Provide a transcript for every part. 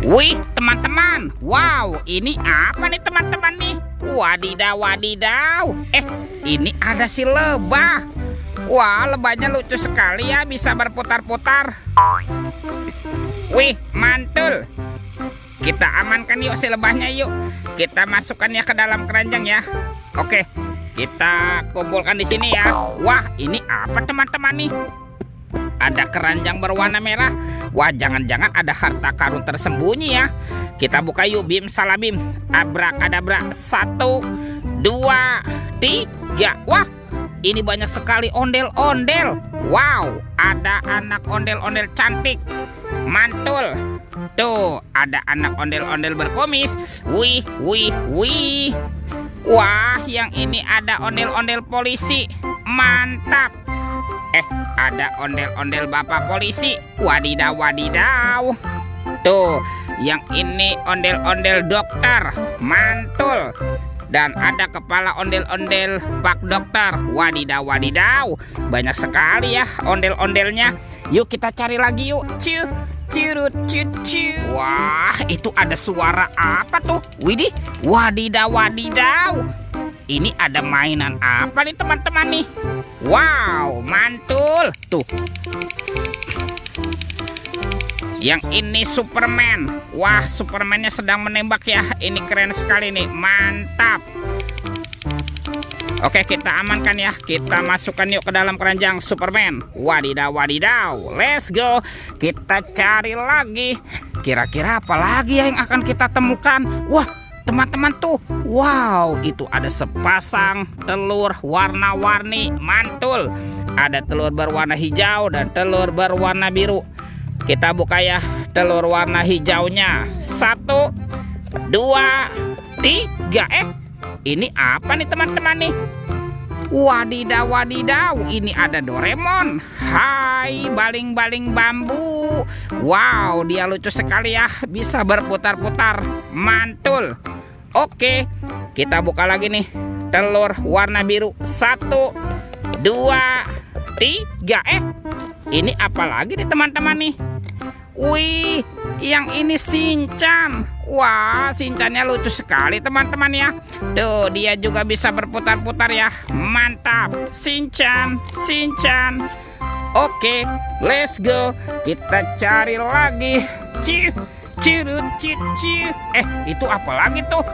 Wih, teman-teman. Wow, ini apa nih teman-teman nih? Wadidaw, wadidaw. Ini ada si lebah. Wah, lebahnya lucu sekali ya, bisa berputar-putar. Wih, mantul. Kita amankan yuk si lebahnya yuk. Kita masukkan ya ke dalam keranjang ya. Oke, kita kumpulkan di sini ya. Wah, ini apa teman-teman nih? Ada keranjang berwarna merah. Wah, jangan-jangan ada harta karun tersembunyi ya. Kita buka yuk, bim salabim. Abrakadabra. 1, 2, 3. Wah, ini banyak sekali ondel-ondel. Wow, ada anak ondel-ondel cantik. Mantul. Tuh, ada anak ondel-ondel berkumis. Wih, wih, wih. Wah, yang ini ada ondel-ondel polisi. Mantap. Ada ondel-ondel bapak polisi. Wadidaw, wadidaw. Tuh, yang ini ondel-ondel dokter. Mantul. Dan ada kepala ondel-ondel pak dokter. Wadidaw, wadidaw. Banyak sekali ya ondel-ondelnya. Yuk kita cari lagi yuk. Curut, cucu. Wah, itu ada suara apa tuh? Widih, wadidaw, wadidaw. Ini ada mainan apa nih teman-teman nih? Wow, mantul. Tuh. Yang ini Superman. Wah, Supermannya sedang menembak ya. Ini keren sekali nih. Mantap. Oke, kita amankan ya. Kita masukkan yuk ke dalam keranjang Superman. Wadidaw, wadidaw. Let's go. Kita cari lagi. Kira-kira apa lagi ya yang akan kita temukan? Wah, teman-teman tuh. Wow, itu ada sepasang telur warna-warni. Mantul. Ada telur berwarna hijau dan telur berwarna biru. Kita buka ya telur warna hijaunya. 1, 2, 3. Ini apa nih teman-teman nih? Wadidaw, wadidaw. Ini ada Doraemon. Hai, baling-baling bambu. Wow, dia lucu sekali ya. Bisa berputar-putar. Mantul. Oke, kita buka lagi nih telur warna biru. 1, 2, 3. Ini apa lagi nih teman-teman nih? Wih, yang ini Shinchan. Wah, Shinchannya lucu sekali teman-teman ya. Tuh, dia juga bisa berputar-putar ya. Mantap. Shinchan, Shinchan. Oke, let's go. Kita cari lagi. Curut, cucu. Itu apa lagi tuh?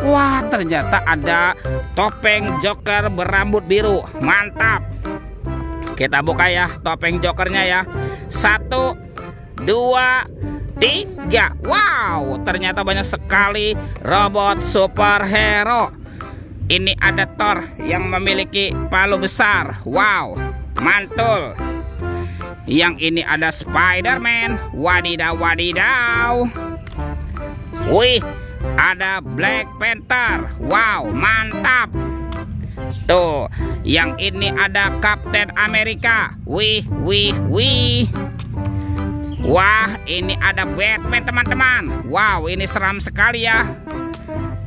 Wah, ternyata ada topeng Joker berambut biru. Mantap. Kita buka ya topeng Jokernya ya. 1, 2, 3. Wow, ternyata banyak sekali robot superhero. Ini ada Thor yang memiliki palu besar. Wow, mantul. Yang ini ada Spider-Man. Wadidaw, wadidaw. Wih, ada Black Panther. Wow, mantap. Tuh, yang ini ada Captain America. Wih, wih, wih. Wah, ini ada Batman teman-teman. Wow, ini seram sekali ya.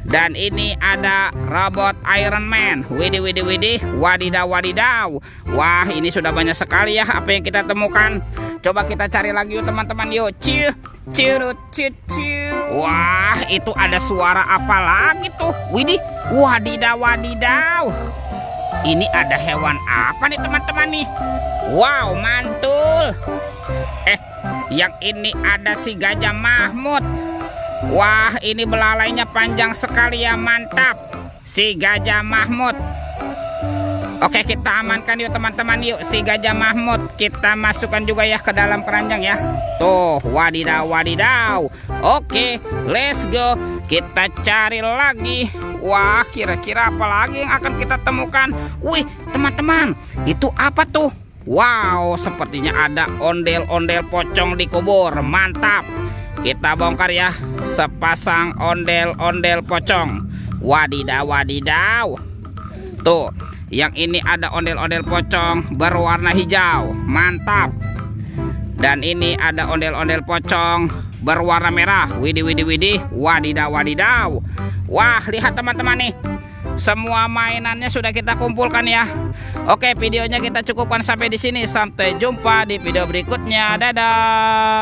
Dan ini ada robot Iron Man. Widih, widih, widih. Wadidaw, wadidaw. Wah, ini sudah banyak sekali ya apa yang kita temukan. Coba kita cari lagi yuk teman-teman yuk. Curut, cucu. Wah, itu ada suara apa lagi tuh? Widih, wadidaw, wadidaw. Ini ada hewan apa nih teman-teman nih? Wow, mantul. Yang ini ada si Gajah Mahmud. Wah, ini belalainya panjang sekali ya. Mantap. Si Gajah Mahmud. Oke, kita amankan yuk teman-teman yuk si Gajah Mahmud. Kita masukkan juga ya ke dalam keranjang ya. Tuh, wadidaw, wadidaw. Oke, let's go. Kita cari lagi. Wah, kira-kira apa lagi yang akan kita temukan? Wih, teman-teman, itu apa tuh? Wow, sepertinya ada ondel-ondel pocong dikubur. Mantap. Kita bongkar ya sepasang ondel-ondel pocong. Wadidaw, wadidaw. Tuh, yang ini ada ondel-ondel pocong berwarna hijau. Mantap. Dan ini ada ondel-ondel pocong berwarna merah. Widih, widih, widih. Wadidaw, wadidaw. Wah, lihat teman-teman nih. Semua mainannya sudah kita kumpulkan ya. Oke, videonya kita cukupkan sampai di sini. Sampai jumpa di video berikutnya. Dadah.